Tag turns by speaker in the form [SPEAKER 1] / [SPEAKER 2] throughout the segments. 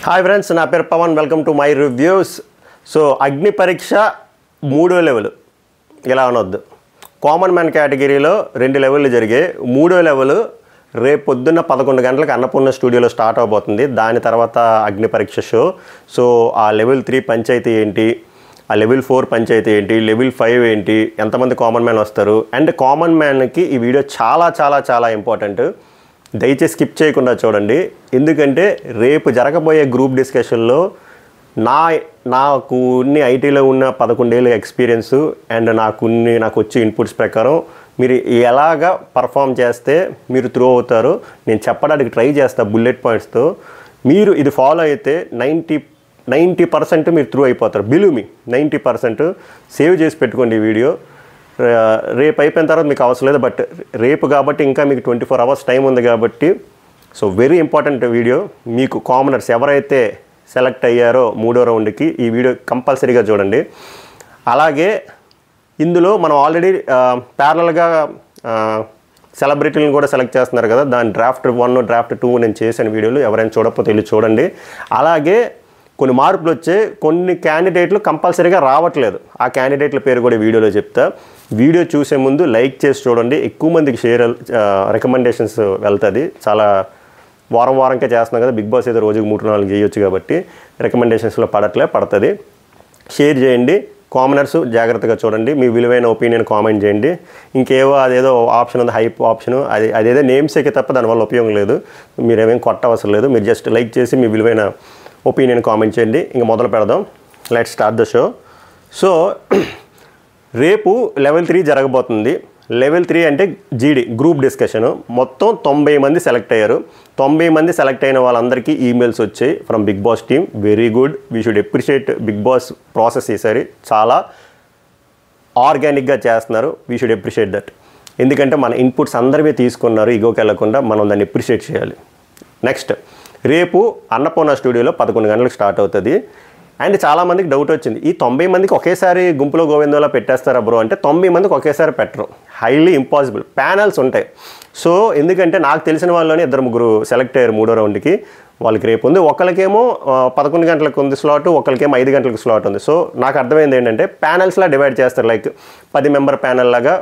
[SPEAKER 1] Hi friends, నా పేరు Pavan. Welcome to my reviews. So Agni Pariksha 3వ లెవెల్ ఇలా అనొద్దు. కామన్ మ్యాన్ కేటగిరీలో 2 లెవెల్లు జరిగాయి. 3వ లెవెల్ రేపు పొద్దున్న 11 గంటలకు అన్నపూర్ణ స్టూడియోలో స్టార్ట్ అవబోతుంది. దాని తర్వాత అగ్ని పరీక్ష షో. సో ఆ లెవెల్ 3 పంచాయతీ ఏంటి, ఆ లెవెల్ 4 పంచాయతీ ఏంటి, లెవెల్ 5 ఏంటి, ఎంతమంది కామన్ మ్యాన్ వస్తారు, అండ్ కామన్ మ్యాన్కి ఈ వీడియో చాలా చాలా చాలా ఇంపార్టెంట్. దయచేసి స్కిప్ చేయకుండా చూడండి. ఎందుకంటే రేపు జరగబోయే గ్రూప్ డిస్కషన్లో నాకు ఐటీలో ఉన్న 11 ఏళ్ళ ఎక్స్పీరియన్సు అండ్ నాకు వచ్చే ఇన్పుట్స్ ప్రకారం మీరు ఎలాగా పర్ఫామ్ చేస్తే మీరు త్రూ అవుతారో నేను చెప్పడానికి ట్రై చేస్తా బుల్లెట్ పాయింట్స్తో. మీరు ఇది ఫాలో అయితే 90% మీరు త్రూ అయిపోతారు. Believe me, 90%. సేవ్ చేసి పెట్టుకోండి ఈ వీడియో. రేపు అయిపోయిన తర్వాత మీకు అవసరం లేదు, బట్ రేపు కాబట్టి ఇంకా మీకు 24 అవర్స్ టైం ఉంది కాబట్టి సో వెరీ ఇంపార్టెంట్ వీడియో. మీకు కామనర్స్ ఎవరైతే సెలెక్ట్ అయ్యారో 3వ రౌండ్కి ఈ వీడియో కంపల్సరీగా చూడండి. అలాగే ఇందులో మనం ఆల్రెడీ ప్యారలల్గా సెలబ్రిటీలను కూడా సెలెక్ట్ చేస్తున్నారు కదా, దాని డ్రాఫ్ట్ 1 డ్రాఫ్ట్ 2 నేను చేసిన వీడియోలు ఎవరైనా చూడకపోతే వెళ్ళి చూడండి. అలాగే కొన్ని మార్పులు వచ్చే కొన్ని క్యాండిడేట్లు కంపల్సరీగా రావట్లేదు. ఆ క్యాండిడేట్ల పేరు కూడా వీడియోలో చెప్తా. వీడియో చూసే ముందు లైక్ చేసి చూడండి. ఎక్కువ మందికి షేర్ రికమెండేషన్స్ వెళ్తుంది. చాలా వారంకే చేస్తున్నాం కదా, బిగ్ బాస్ ఏదో రోజుకి 3-4 చేయొచ్చు కాబట్టి రికమెండేషన్స్లో పడుతుంది. షేర్ చేయండి. కామనర్స్ జాగ్రత్తగా చూడండి. మీ విలువైన ఒపీనియన్ కామెంట్ చేయండి. ఇంకేవో అదేదో ఆప్షన్ ఉంది, హైప్ ఆప్షను, అదేదో నేమ్సేకే తప్ప దానివల్ల ఉపయోగం లేదు. మీరేమేం కొట్టవసరం లేదు. మీరు జస్ట్ లైక్ చేసి మీ విలువైన ఒపీనియన్ కామెంట్ చేయండి. ఇంక మొదలు పెడదాం. Let's start the show. So రేపు లెవెల్ 3 జరగబోతుంది. లెవెల్ 3 అంటే జీడీ గ్రూప్ డిస్కషను. మొత్తం 90 మంది సెలెక్ట్ అయ్యారు. 90 మంది సెలెక్ట్ అయిన వాళ్ళందరికీ ఈమెయిల్స్ వచ్చాయి from Bigg Boss team. Very good, we should appreciate Bigg Boss process. ఈసారి చాలా ఆర్గానిక్గా చేస్తున్నారు. We should appreciate that. ఎందుకంటే మన ఇన్పుట్స్ అందరివే తీసుకున్నారు. ఈగోకి వెళ్ళకుండా మనం దాన్ని అప్రిషియేట్ చేయాలి. నెక్స్ట్, రేపు అన్నపూర్ణ స్టూడియోలో 11 గంటలకు స్టార్ట్ అవుతుంది. అండ్ చాలామందికి డౌట్ వచ్చింది, ఈ 90 మందికి ఒకేసారి గుంపులో గోవిందోలా పెట్టేస్తారా బ్రో అంటే 90 మందికి ఒకేసారి పెట్టరు. Highly impossible. ప్యానల్స్ ఉంటాయి. సో ఎందుకంటే నాకు తెలిసిన వాళ్ళని 2-3 సెలెక్ట్ అయ్యారు 3వ రౌండ్కి. వాళ్ళకి రేపు ఉంది. ఒకరికేమో 11 గంటలకు ఉంది స్లాట్, ఒకరికేమో 5 గంటలకు స్లాట్ ఉంది. సో నాకు అర్థమైంది ఏంటంటే ప్యానల్స్లా డివైడ్ చేస్తారు. లైక్ 10 మెంబర్ ప్యానల్ లాగా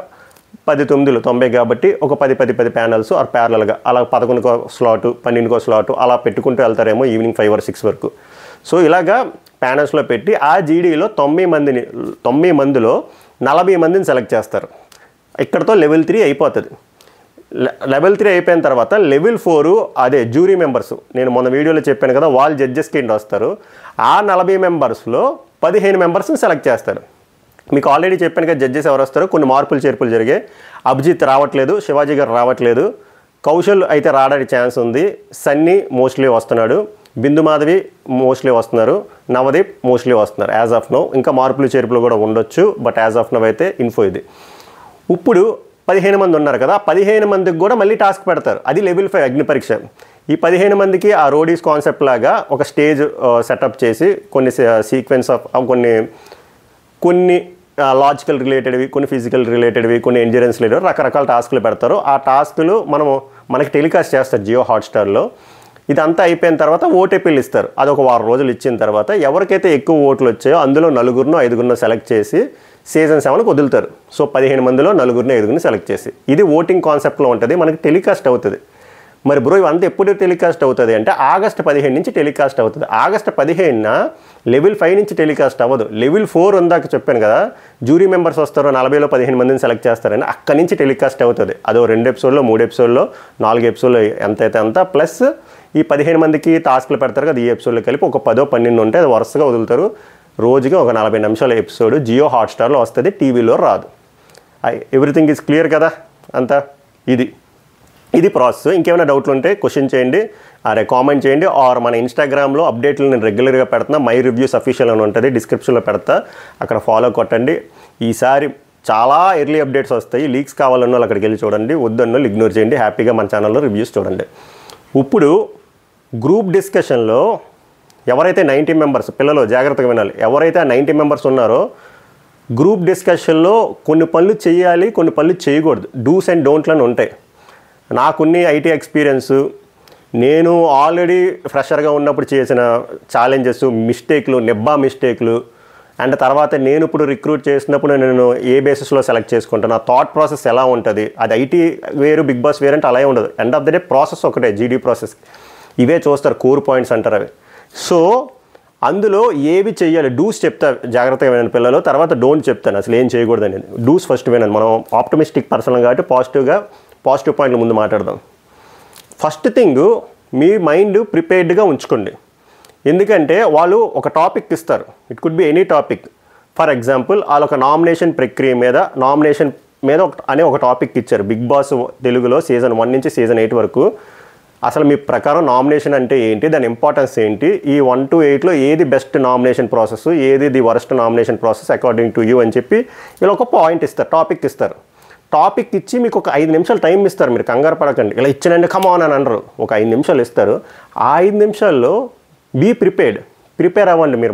[SPEAKER 1] 10 9 90 కాబట్టి ఒక 10 ప్యానల్స్ ఆర్ ప్యారలల్గా అలా 11కో స్లాటు 12కో స్లాటు అలా పెట్టుకుంటూ వెళ్తారేమో ఈవినింగ్ 5 or 6 వరకు. సో ఇలాగా ప్యానల్స్లో పెట్టి ఆ జీడీలో 90 మందిలో 40 మందిని సెలెక్ట్ చేస్తారు. ఇక్కడతో లెవెల్ 3 అయిపోతుంది. లెవెల్ 3 అయిపోయిన తర్వాత లెవెల్ 4 అదే జ్యూరీ మెంబర్స్. నేను మొన్న వీడియోలో చెప్పాను కదా, వాళ్ళు జడ్జెస్ కింద వస్తారు. ఆ 40 మెంబర్స్లో 15 మెంబర్స్ని సెలెక్ట్ చేస్తారు. మీకు ఆల్రెడీ చెప్పాను కదా జడ్జెస్ ఎవరు వస్తారో. కొన్ని మార్పులు చేర్పులు జరిగాయి. అభిజిత్ రావట్లేదు, శివాజీ గారు రావట్లేదు, కౌశల్ అయితే రావడానికి ఛాన్స్ ఉంది, సన్నీ మోస్ట్లీ వస్తున్నాడు, బిందు మాధవి మోస్ట్లీ వస్తున్నారు, నవదీప్ మోస్ట్లీ వస్తున్నారు యాజ్ ఆఫ్ నో. ఇంకా మార్పులు చేర్పులు కూడా ఉండొచ్చు, బట్ యాజ్ ఆఫ్ నో అయితే ఇన్ఫో ఇది. ఇప్పుడు 15 మంది ఉన్నారు కదా, 15 మందికి కూడా మళ్ళీ టాస్క్ పెడతారు. అది లెవెల్ 5 అగ్ని పరీక్ష. ఈ 15 మందికి ఆ రోడీస్ కాన్సెప్ట్ లాగా ఒక స్టేజ్ సెటప్ చేసి కొన్ని సీక్వెన్స్ ఆఫ్ కొన్ని లాజికల్ రిలేటెడ్వి, కొన్ని ఫిజికల్ రిలేటెడ్వి, కొన్ని ఎండ్యూరెన్స్ రిలేటెడ్ రకరకాల టాస్కులు పెడతారు. ఆ టాస్కులు మనకి టెలికాస్ట్ చేస్తారు జియో హాట్స్టార్లో. ఇదంతా అయిపోయిన తర్వాత ఓటీపీలు ఇస్తారు. అది ఒక 1 రోజులు ఇచ్చిన తర్వాత ఎవరికైతే ఎక్కువ ఓట్లు వచ్చాయో అందులో 4-5 సెలెక్ట్ చేసి సీజన్ 7కి వదులుతారు. సో 15 మందిలో 4-5 సెలెక్ట్ చేసి ఇది ఓటింగ్ కాన్సెప్ట్లో ఉంటుంది. మనకి టెలికాస్ట్ అవుతుంది. మరి బ్రో ఇవంతా ఎప్పుడు టెలికాస్ట్ అవుతుంది అంటే ఆగస్టు 15 నుంచి టెలికాస్ట్ అవుతుంది. ఆగస్టు 15న లెవెల్ 5 నుంచి టెలికాస్ట్ అవ్వదు. లెవెల్ 4 ఉందాక చెప్పాను కదా, జ్యూరీ మెంబర్స్ వస్తారు, 40లో 15 మందిని సెలెక్ట్ చేస్తారని, అక్కడి నుంచి టెలికాస్ట్ అవుతుంది. అదో 2 ఎపిసోడ్లో 3 ఎపిసోడ్లో 4 ఎపిసోడ్లో ఎంతైతే అంత, ప్లస్ ఈ 15 మందికి టాస్క్లు పెడతారు కదా, ఈ ఎపిసోడ్లో కలిపి ఒక 10-12 ఉంటే అది వరుసగా వదులుతారు. రోజుకి ఒక 40 నిమిషాల ఎపిసోడ్ జియో హాట్స్టార్లో వస్తుంది, టీవీలో రాదు. ఎవ్రీథింగ్ ఈజ్ క్లియర్ కదా అంతా. ఇది ప్రాసెస్. ఇంకేమైనా డౌట్లు ఉంటే క్వశ్చన్ చేయండి, కామెంట్ చేయండి. ఆర్ మన ఇన్స్టాగ్రామ్లో అప్డేట్లు నేను రెగ్యులర్గా పెడుతున్నా. మై రివ్యూస్ అఫీషియల్ అని ఉంటుంది, డిస్క్రిప్షన్లో పెడతా, అక్కడ ఫాలో కొట్టండి. ఈసారి చాలా ఎర్లీ అప్డేట్స్ వస్తాయి. లీక్స్ కావాలన్న వాళ్ళు అక్కడికి వెళ్ళి చూడండి, వద్దన్న వాళ్ళు ఇగ్నోర్ చేయండి. హ్యాపీగా మన ఛానల్లో రివ్యూస్ చూడండి. ఇప్పుడు గ్రూప్ డిస్కషన్లో ఎవరైతే 90 మెంబర్స్, పిల్లలు జాగ్రత్తగా వినాలి, ఎవరైతే 90 మెంబర్స్ ఉన్నారో గ్రూప్ డిస్కషన్లో కొన్ని పనులు చేయాలి, కొన్ని పనులు చేయకూడదు. డూస్ అండ్ డోంట్లను ఉంటాయి. నాకున్ని ఐటీ ఎక్స్పీరియన్స్, నేను ఆల్రెడీ ఫ్రెషర్గా ఉన్నప్పుడు చేసిన ఛాలెంజెస్, మిస్టేక్లు, మిస్టేక్లు అండ్ తర్వాత నేను ఇప్పుడు రిక్రూట్ చేసినప్పుడు నేను ఏ బేసిస్లో సెలెక్ట్ చేసుకుంటాను, నా థాట్ ప్రాసెస్ ఎలా ఉంటుంది, అది ఐటీ వేరు బిగ్ బాస్ వేరు అంటే అలాగే ఉండదు. End of the day process ఒకటే, జీడీ ప్రాసెస్. ఇవే చూస్తారు, కోర్ పాయింట్స్ అంటారు అవి. సో అందులో ఏవి చెయ్యాలి, డూస్ చెప్తా జాగ్రత్తగా వినండి పిల్లలు, తర్వాత డోంట్ చెప్తాను అసలు ఏం చేయకూడదని. డూస్ ఫస్ట్ వినండి. మనం ఆప్టమిస్టిక్ పర్సన్ కాబట్టి పాజిటివ్ పాయింట్లు ముందు మాట్లాడదాం. ఫస్ట్ థింగ్, మీ మైండ్ ప్రిపేర్డ్గా ఉంచుకోండి. ఎందుకంటే వాళ్ళు ఒక టాపిక్ ఇస్తారు, it could be any topic. For example వాళ్ళు ఒక నామినేషన్ ప్రక్రియ మీద అనే ఒక టాపిక్ ఇచ్చారు బిగ్ బాస్ తెలుగులో సీజన్ 1 నుంచి సీజన్ 8 వరకు. అసలు మీ ప్రకారం నామినేషన్ అంటే ఏంటి, దాని ఇంపార్టెన్స్ ఏంటి, ఈ 1 to 8లో ఏది బెస్ట్ నామినేషన్ ప్రాసెస్, ఏది the worst nomination process according to you అని చెప్పి ఇలా ఒక పాయింట్ ఇస్తారు, టాపిక్ ఇస్తారు. టాపిక్ ఇచ్చి మీకు ఒక 5 నిమిషాలు టైం ఇస్తారు. మీరు కంగారు పడకండి, ఇలా ఇచ్చినండి కమాన్ అని అనరు. ఒక 5 నిమిషాలు ఇస్తారు. ఆ 5 నిమిషాల్లో బీ ప్రిపేర్ అవ్వండి. మీరు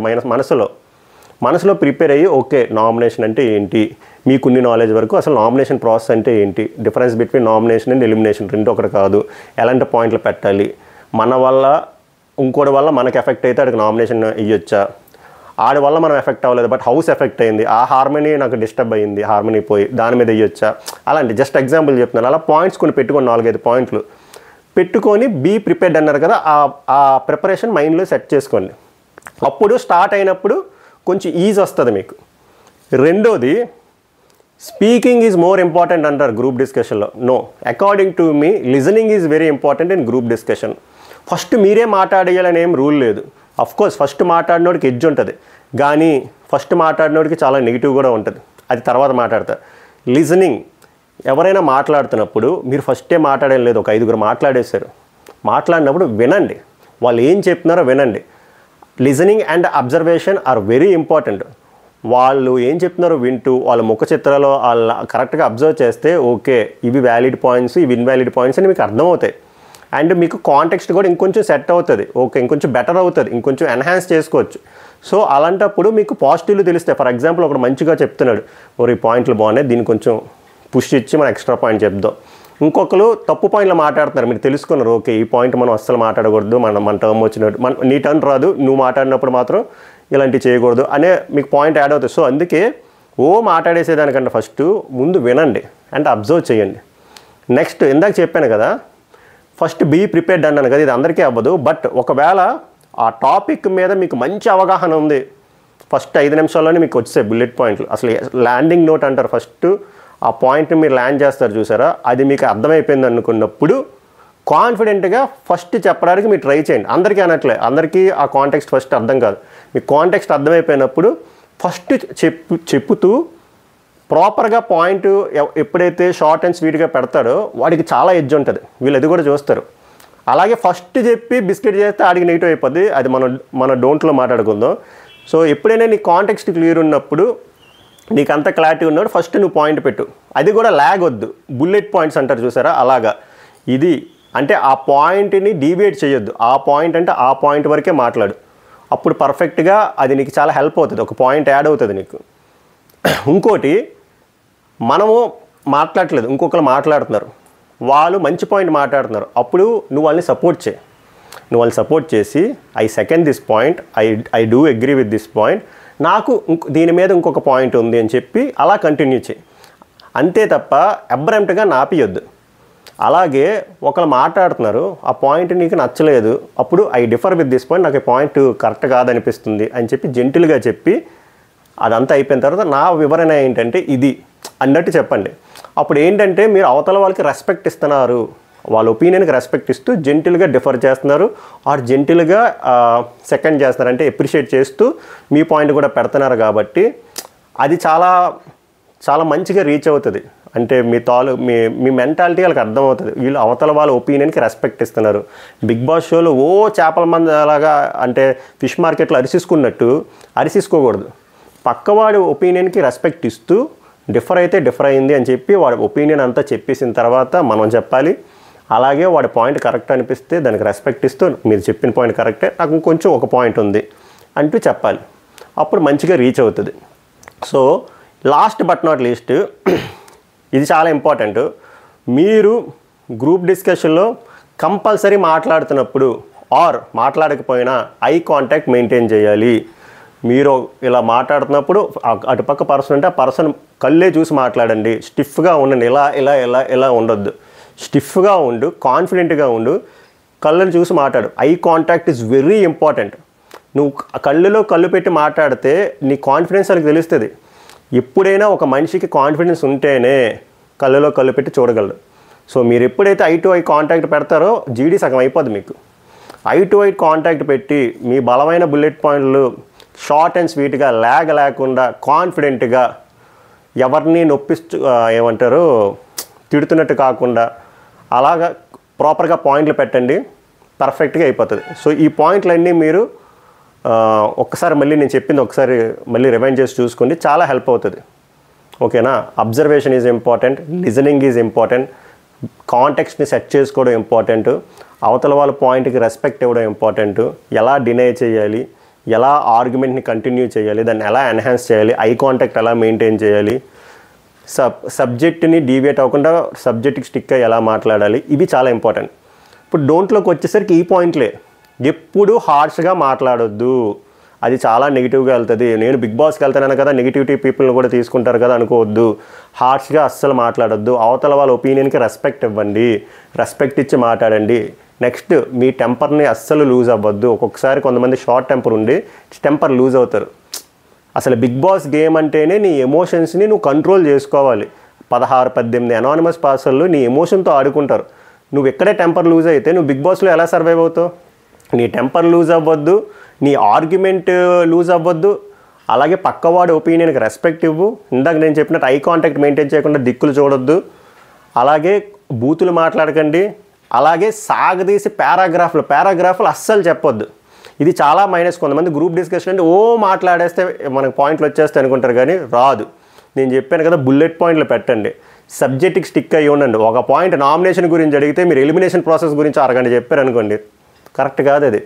[SPEAKER 1] మనసులో ప్రిపేర్ అయ్యి, ఓకే నామినేషన్ అంటే ఏంటి, మీకున్ని నాలెడ్జ్ వరకు అసలు నామినేషన్ ప్రాసెస్ అంటే ఏంటి, difference between nomination and elimination రెండు ఒకటి కాదు, ఎలాంటి పాయింట్లు పెట్టాలి, మన వల్ల ఇంకోటి వల్ల మనకి ఎఫెక్ట్ అయితే అక్కడికి నామినేషన్ ఇవ్వచ్చా, ఆడి వల్ల మనం ఎఫెక్ట్ అవ్వలేదు బట్ హౌస్ ఎఫెక్ట్ అయింది, ఆ హార్మనీ నాకు డిస్టర్బ్ అయింది, హార్మనీ పోయి దాని మీద ఇవ్వచ్చా, అలాంటి జస్ట్ ఎగ్జాంపుల్ చెప్తున్నాను. అలా పాయింట్స్ కొన్ని పెట్టుకొని 4-5 పాయింట్లు పెట్టుకొని బీ ప్రిపేర్డ్ అన్నారు కదా, ఆ ప్రిపరేషన్ మైండ్లో సెట్ చేసుకోండి. అప్పుడు స్టార్ట్ అయినప్పుడు కొంచెం ఈజ్ వస్తుంది మీకు. రెండోది, స్పీకింగ్ ఈజ్ మోర్ ఇంపార్టెంట్ అంటారు గ్రూప్ డిస్కషన్లో. No, according to me listening is very important in group discussion. First మీరే మాట్లాడేయాలని ఏం రూల్ లేదు. అఫ్కోర్స్ ఫస్ట్ మాట్లాడినోడికి ఎడ్జ్ ఉంటుంది, కానీ ఫస్ట్ మాట్లాడినోడికి చాలా నెగిటివ్ కూడా ఉంటుంది, అది తర్వాత మాట్లాడతారు. లిజనింగ్, ఎవరైనా మాట్లాడుతున్నప్పుడు మీరు ఫస్టే మాట్లాడేం లేదు, ఒక 5గురు మాట్లాడేశారు, మాట్లాడినప్పుడు వినండి, వాళ్ళు ఏం చెప్తున్నారో వినండి. Listening and observation are very important. వాళ్ళు ఏం చెప్తున్నారో వింటూ వాళ్ళ ముఖ చిత్రాలు వాళ్ళ కరెక్ట్గా అబ్జర్వ్ చేస్తే ఓకే ఇవి వ్యాలిడ్ పాయింట్స్, ఇవి ఇన్వాలిడ్ పాయింట్స్ అని మీకు అర్థమవుతాయి. అండ్ మీకు కాంటెక్స్ట్ కూడా ఇంకొంచెం సెట్ అవుతుంది, ఓకే ఇంకొంచెం బెటర్ అవుతుంది, ఇంకొంచెం ఎన్హాన్స్ చేసుకోవచ్చు. సో అలాంటప్పుడు మీకు పాజిటివ్లు తెలుస్తాయి. ఫర్ ఎగ్జాంపుల్ ఒకడు మంచిగా చెప్తున్నాడు, ఈ పాయింట్లు బాగున్నాయి, దీన్ని కొంచెం పుష్ ఇచ్చి మనం ఎక్స్ట్రా పాయింట్ చెప్దాం. ఇంకొకరు తప్పు పాయింట్లు మాట్లాడుతున్నారు, మీరు తెలుసుకున్నారు, ఓకే ఈ పాయింట్ మనం అస్సలు మాట్లాడకూడదు, మన టర్మ్ వచ్చినట్టు, నీ టర్న్ రాదు, నువ్వు మాట్లాడినప్పుడు మాత్రం ఇలాంటివి చేయకూడదు అనే మీకు పాయింట్ యాడ్ అవుతుంది. సో అందుకే మాట్లాడేసేదానికంటే ఫస్ట్ ముందు వినండి అండ్ అబ్జర్వ్ చేయండి. నెక్స్ట్ ఇందాక చెప్పాను కదా, ఫస్ట్ బీ ప్రిపేర్డ్ అన్నాను కదా, ఇది అందరికీ అవ్వదు. బట్ ఒకవేళ ఆ టాపిక్ మీద మీకు మంచి అవగాహన ఉంది, ఫస్ట్ 5 నిమిషాల్లోనే మీకు వచ్చేసాయి బుల్లెట్ పాయింట్లు. అసలు ల్యాండింగ్ నోట్ అంటారు, ఫస్ట్ ఆ పాయింట్ని మీరు ల్యాండ్ చేస్తారు చూసారా, అది మీకు అర్థమైపోయింది అనుకున్నప్పుడు కాన్ఫిడెంట్గా ఫస్ట్ చెప్పడానికి మీరు ట్రై చేయండి. అందరికీ అనట్లే, అందరికీ ఆ కాంటెక్స్ట్ ఫస్ట్ అర్థం కాదు. మీకు కాంటెక్స్ట్ అర్థమైపోయినప్పుడు ఫస్ట్ చెప్పుతూ ప్రాపర్గా పాయింట్ ఎప్పుడైతే షార్ట్ అండ్ స్వీట్గా పెడతాడో వాడికి చాలా ఎడ్జ్ ఉంటుంది, వీళ్ళు అది కూడా చూస్తారు. అలాగే ఫస్ట్ చెప్పి బిస్కెట్ చేస్తే ఆడికి నెగిటివ్ అయిపోద్ది, అది మన డోంట్లో మాట్లాడుకుందాం. సో ఎప్పుడైనా నీ కాంటెక్స్ట్ క్లియర్ ఉన్నప్పుడు, నీకు అంత క్లారిటీ ఉన్నాడు, ఫస్ట్ నువ్వు పాయింట్ పెట్టు, అది కూడా ల్యాగ్ వద్దు. బుల్లెట్ పాయింట్స్ అంటారు చూసారా, అలాగా ఇది అంటే ఆ పాయింట్ని డీవియేట్ చేయొద్దు, ఆ పాయింట్ అంటే ఆ పాయింట్ వరకే మాట్లాడు, అప్పుడు పర్ఫెక్ట్గా అది నీకు చాలా హెల్ప్ అవుతుంది, ఒక పాయింట్ యాడ్ అవుతుంది నీకు. ఇంకోటి, మనము మాట్లాడట్లేదు, ఇంకొకరు మాట్లాడుతున్నారు, వాళ్ళు మంచి పాయింట్ మాట్లాడుతున్నారు, అప్పుడు నువ్వు వాళ్ళని సపోర్ట్ చేసి I second this point, I do agree with this point, నాకు దీని మీద ఇంకొక పాయింట్ ఉంది అని చెప్పి అలా కంటిన్యూ చేయి. అంతే తప్ప అబ్రమ్ట్గా నాపియొద్దు. అలాగే ఒకళ్ళు మాట్లాడుతున్నారు, ఆ పాయింట్ నీకు నచ్చలేదు, అప్పుడు I differ with this point, నాకు ఈ పాయింట్ కరెక్ట్ కాదనిపిస్తుంది అని చెప్పి జెంటిల్గా చెప్పి అదంతా అయిపోయిన తర్వాత నా వివరణ ఏంటంటే ఇది అన్నట్టు చెప్పండి. అప్పుడు ఏంటంటే మీరు అవతల వాళ్ళకి రెస్పెక్ట్ ఇస్తున్నారు, వాళ్ళ ఒపీనియన్కి రెస్పెక్ట్ ఇస్తూ జెంటిల్గా డిఫర్ చేస్తున్నారు, ఆర్ జెంటిల్గా సెకండ్ చేస్తున్నారు, అంటే అప్రిషియేట్ చేస్తూ మీ పాయింట్ కూడా పెడుతున్నారు. కాబట్టి అది చాలా చాలా మంచిగా రీచ్ అవుతుంది. అంటే మీ మెంటాలిటీ వాళ్ళకి అర్థమవుతుంది, వీళ్ళు అవతల వాళ్ళ ఒపీనియన్కి రెస్పెక్ట్ ఇస్తున్నారు. బిగ్ బాస్ షోలో చేపల మంది అలాగా అంటే ఫిష్ మార్కెట్లో అరిసిసుకున్నట్టు అరిసిసుకోకూడదు, పక్కవాడి ఒపీనియన్కి రెస్పెక్ట్ ఇస్తూ డిఫర్ అయితే డిఫర్ అయింది అని చెప్పి వాడి ఒపీనియన్ అంతా చెప్పేసిన తర్వాత మనం చెప్పాలి. అలాగే వాడి పాయింట్ కరెక్ట్ అనిపిస్తే దానికి రెస్పెక్ట్ ఇస్తూ మీరు చెప్పిన పాయింట్ కరెక్టే, నాకు ఇంకొంచెం ఒక పాయింట్ ఉంది అంటూ చెప్పాలి, అప్పుడు మంచిగా రీచ్ అవుతుంది. So last but not least, ఇది చాలా ఇంపార్టెంట్, మీరు గ్రూప్ డిస్కషన్లో కంపల్సరీ మాట్లాడుతున్నప్పుడు ఆర్ మాట్లాడకపోయినా ఐ కాంటాక్ట్ మెయింటైన్ చేయాలి. మీరు ఇలా మాట్లాడుతున్నప్పుడు అటుపక్క పర్సన్ అంటే ఆ పర్సన్ కళ్ళే చూసి మాట్లాడండి. స్టిఫ్గా ఉండండి, ఇలా ఉండొద్దు. స్టిఫ్గా ఉండు, కాన్ఫిడెంట్గా ఉండు, కళ్ళని చూసి మాట్లాడు. Eye contact is very important. నువ్వు కళ్ళులో కళ్ళు పెట్టి మాట్లాడితే నీ కాన్ఫిడెన్స్ వాళ్ళకి తెలుస్తుంది. ఎప్పుడైనా ఒక మనిషికి కాన్ఫిడెన్స్ ఉంటేనే కళ్ళులో కళ్ళు పెట్టి చూడగలడు. సో మీరు ఎప్పుడైతే ఐ టు ఐ కాంటాక్ట్ పెడతారో జీడీ సగం అయిపోద్ది మీకు. ఐ టు ఐ కాంటాక్ట్ పెట్టి మీ బలమైన బుల్లెట్ పాయింట్లు షార్ట్ అండ్ స్వీట్గా ల్యాగ్ లేకుండా కాన్ఫిడెంట్గా ఎవరిని ఏమంటారు తిడుతున్నట్టు కాకుండా అలాగా ప్రాపర్గా పాయింట్లు పెట్టండి, పర్ఫెక్ట్గా అయిపోతుంది. సో ఈ పాయింట్లన్నీ మీరు ఒక్కసారి మళ్ళీ నేను చెప్పింది ఒకసారి మళ్ళీ రిమైండ్ చేసి చూసుకోండి, చాలా హెల్ప్ అవుతుంది. ఓకేనా? Observation is important, listening is important, కాంటెక్స్ట్ని సెట్ చేసుకోవడం ఇంపార్టెంట్, అవతల వాళ్ళ పాయింట్కి రెస్పెక్ట్ ఇవ్వడం ఇంపార్టెంట్, ఎలా డినై చేయాలి, ఎలా ఆర్గ్యుమెంట్ని కంటిన్యూ చేయాలి, దాన్ని ఎలా ఎన్హాన్స్ చేయాలి, ఐ కాంటాక్ట్ ఎలా మెయింటైన్ చేయాలి, సబ్జెక్ట్ని డీవియేట్ అవ్వకుండా సబ్జెక్ట్కి స్టిక్ అయ్యి ఎలా మాట్లాడాలి, ఇవి చాలా ఇంపార్టెంట్. ఇప్పుడు డోంట్లోకి వచ్చేసరికి ఈ పాయింట్లే. ఎప్పుడు హార్ష్గా మాట్లాడొద్దు, అది చాలా నెగిటివ్గా వెళ్తుంది. నేను బిగ్ బాస్కి వెళ్తాను కదా, నెగిటివిటీ పీపుల్ని కూడా తీసుకుంటారు కదా అనుకోవద్దు. హార్ష్గా అస్సలు మాట్లాడొద్దు. అవతల వాళ్ళ ఒపీనియన్కి రెస్పెక్ట్ ఇవ్వండి, రెస్పెక్ట్ ఇచ్చి మాట్లాడండి. నెక్స్ట్ మీ టెంపర్ని అస్సలు లూజ్ అవ్వద్దు. ఒక్కొక్కసారి కొంతమంది షార్ట్ టెంపర్ ఉండి టెంపర్ లూజ్ అవుతారు. అసలు బిగ్ బాస్ గేమ్ అంటేనే నీ ఎమోషన్స్ని నువ్వు కంట్రోల్ చేసుకోవాలి. 16-18 అనానిమస్ పార్సల్లో నీ ఎమోషన్తో ఆడుకుంటారు. నువ్వు ఎక్కడే టెంపర్ లూజ్ అయితే నువ్వు బిగ్ బాస్లో ఎలా సర్వైవ్ అవుతావు? నీ టెంపర్ లూజ్ అవ్వద్దు, నీ ఆర్గ్యుమెంట్ లూజ్ అవ్వద్దు, అలాగే పక్కవాడి ఒపీనియన్కి రెస్పెక్ట్ ఇవ్వు. ఇందాక నేను చెప్పినట్టు ఐ కాంటాక్ట్ మెయింటైన్ చేయకుండా దిక్కులు చూడొద్దు, అలాగే బూతులు మాట్లాడకండి, అలాగే సాగదీసి పారాగ్రాఫ్లు అస్సలు చెప్పొద్దు. ఇది చాలా మైనస్. కొంతమంది గ్రూప్ డిస్కషన్ అంటే మాట్లాడేస్తే మనకు పాయింట్లు వచ్చేస్తాయి అనుకుంటారు, కానీ రాదు. నేను చెప్పాను కదా, బుల్లెట్ పాయింట్లు పెట్టండి, సబ్జెక్ట్కి స్టిక్ అయ్యి ఉండండి. ఒక పాయింట్ నామినేషన్ గురించి అడిగితే మీరు ఎలిమినేషన్ ప్రాసెస్ గురించి అరగంట చెప్పారు అనుకోండి, కరెక్ట్ కాదు. అది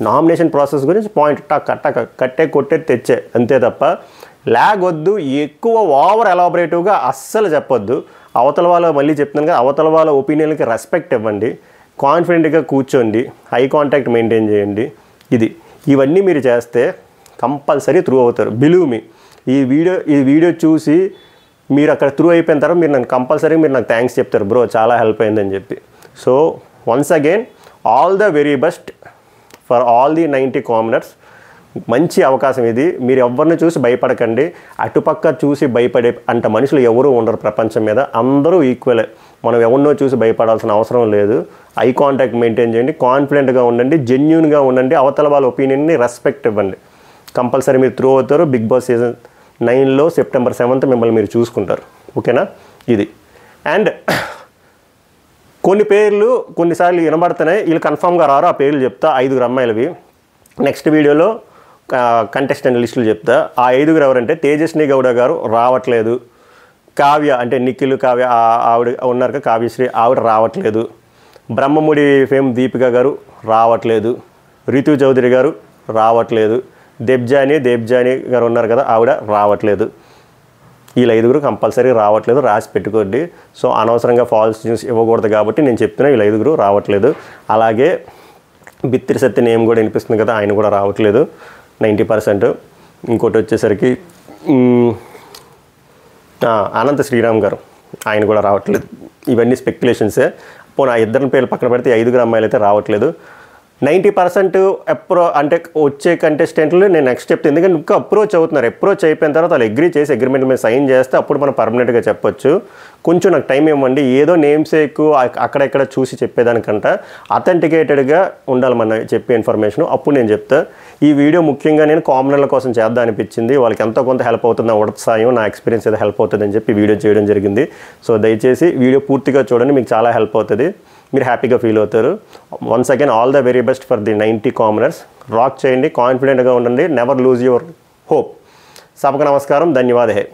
[SPEAKER 1] నామినేషన్ ప్రాసెస్ గురించి పాయింట్ కట్టే కొట్టే తెచ్చే, అంతే తప్ప ల్యాగ్ వద్దు. ఎక్కువ ఓవర్ ఎలాబరేటివ్గా అస్సలు చెప్పొద్దు. అవతల వాళ్ళ మళ్ళీ చెప్తున్నాను కదా, అవతల వాళ్ళ ఒపీనియన్కి రెస్పెక్ట్ ఇవ్వండి, కాన్ఫిడెంట్గా కూర్చోండి, ఐ కాంటాక్ట్ మెయింటైన్ చేయండి. ఇవన్నీ మీరు చేస్తే కంపల్సరీ త్రూ అవుతారు. Believe me. ఈ వీడియో చూసి మీరు అక్కడ త్రూ అయిపోయిన తర్వాత మీరు నాకు థ్యాంక్స్ చెప్తారు, బ్రో చాలా హెల్ప్ అయిందని చెప్పి. So once again all the very best for all the 90 commoners. మంచి అవకాశం ఇది. మీరు ఎవరిని చూసి భయపడకండి. అటుపక్క చూసి భయపడే అంత మనుషులు ఎవరూ ఉండరు ప్రపంచం మీద, అందరూ ఈక్వలే. మనం ఎవరినో చూసి భయపడాల్సిన అవసరం లేదు. ఐ కాంటాక్ట్ మెయింటైన్ చేయండి, కాన్ఫిడెంట్గా ఉండండి, జెన్యూన్గా ఉండండి, అవతల వాళ్ళ ఒపీనియన్ని రెస్పెక్ట్ ఇవ్వండి. కంపల్సరీ మీరు త్రూ అవుతారు. బిగ్ బాస్ సీజన్ 9లో సెప్టెంబర్ 7th మిమ్మల్ని మీరు చూసుకుంటారు. ఓకేనా? ఇది. అండ్ కొన్ని పేర్లు కొన్నిసార్లు వినబడుతున్నాయి, వీళ్ళు కన్ఫామ్గా రారు. ఆ పేర్లు చెప్తా, 5 అమ్మాయిలవి. నెక్స్ట్ వీడియోలో కంటెస్టెంట్ లిస్టులు చెప్తా. ఆ 5 ఎవరంటే తేజస్విని గౌడ గారు రావట్లేదు, కావ్య అంటే నిఖిల్ కావ్య ఆవిడ ఉన్నారు కదా, కావ్యశ్రీ ఆవిడ రావట్లేదు, బ్రహ్మముడి ఫేమ్ దీపిక గారు రావట్లేదు, రితు చౌదరి గారు రావట్లేదు, దేబ్జాని గారు ఉన్నారు కదా, ఆవిడ రావట్లేదు. వీళ్ళ 5 కంపల్సరీ రావట్లేదు, రాసి పెట్టుకోండి. సో అనవసరంగా ఫాల్స్ న్యూస్ ఇవ్వకూడదు కాబట్టి నేను చెప్తున్నా, వీళ్ళ 5 రావట్లేదు. అలాగే బిత్తిరి సత్య నేమ్ కూడా వినిపిస్తుంది కదా, ఆయన కూడా రావట్లేదు 90%. ఇంకోటి వచ్చేసరికి అనంత శ్రీరామ్ గారు, ఆయన కూడా రావట్లేదు. ఇవన్నీ స్పెక్యులేషన్సే. పోనీ ఆ 2 పేర్లు పక్కన పెడితే 5 అమ్మాయిలు అయితే రావట్లేదు. 90% అంటే వచ్చే కంటెస్టెంట్లు నేను నెక్స్ట్ చెప్తే, ఎందుకంటే ఇంకా అప్రోచ్ అవుతున్నారు. అప్రోచ్ అయిపోయిన తర్వాత వాళ్ళు అగ్రీ చేసి అగ్రిమెంట్ మీద సైన్ చేస్తే అప్పుడు మనం పర్మనెంట్గా చెప్పొచ్చు. కొంచెం నాకు టైం ఇవ్వండి. ఏదో నేమ్స్ ఎక్కువ అక్కడెక్కడ చూసి చెప్పేదానికంట అథెంటికేటెడ్గా ఉండాలి మన చెప్పే ఇన్ఫర్మేషన్, అప్పుడు నేను చెప్తా. ఈ వీడియో ముఖ్యంగా నేను కామనర్ల కోసం చేద్దాం అనిపించింది. వాళ్ళకి ఎంతో కొంత హెల్ప్ అవుతుంది, నా ఉడత నా ఎక్స్పీరియన్స్ ఏదో హెల్ప్ అవుతుందని చెప్పి వీడియో చేయడం జరిగింది. సో దయచేసి వీడియో పూర్తిగా చూడండి, మీకు చాలా హెల్ప్ అవుతుంది, మీరు హ్యాపీగా ఫీల్ అవుతారు. Once again all the very best for the 90 commoners. Rock చేయండి, కాన్ఫిడెంట్గా ఉండండి, నెవర్ లూజ్ యువర్ హోప్. సభకు నమస్కారం, ధన్యవాద హై.